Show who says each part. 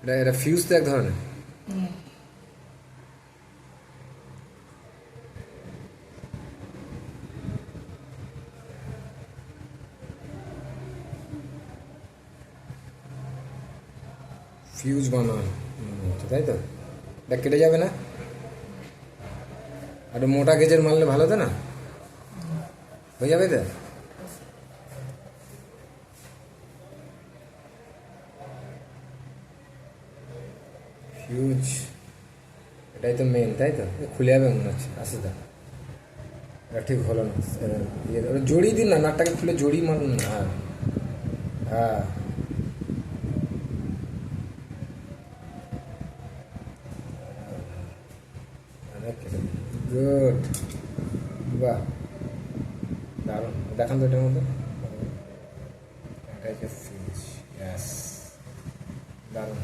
Speaker 1: এটা এটা ফিউজ তো এক ধরনের। ফিউজ বানান, তাই তো? এটা কেটে যাবে না? আর মোটা গেজের মারলে ভালো তো না? হয়ে যাবে তো? ফিউজ, এটাই তো মেন, তাই তো? খুলে যাবে মনে হচ্ছে, আসে তো। এটা ঠিক হলো না। ওটা জড়িয়ে দিন না, নাটটাকে খুলে জড়িয়ে মারুন না। হ্যাঁ, হ্যাঁ, গুড, বাহ, দারুণ। দেখান তো এটার মধ্যে। এটাই যে ফিউজ, ইয়াস, দারুণ।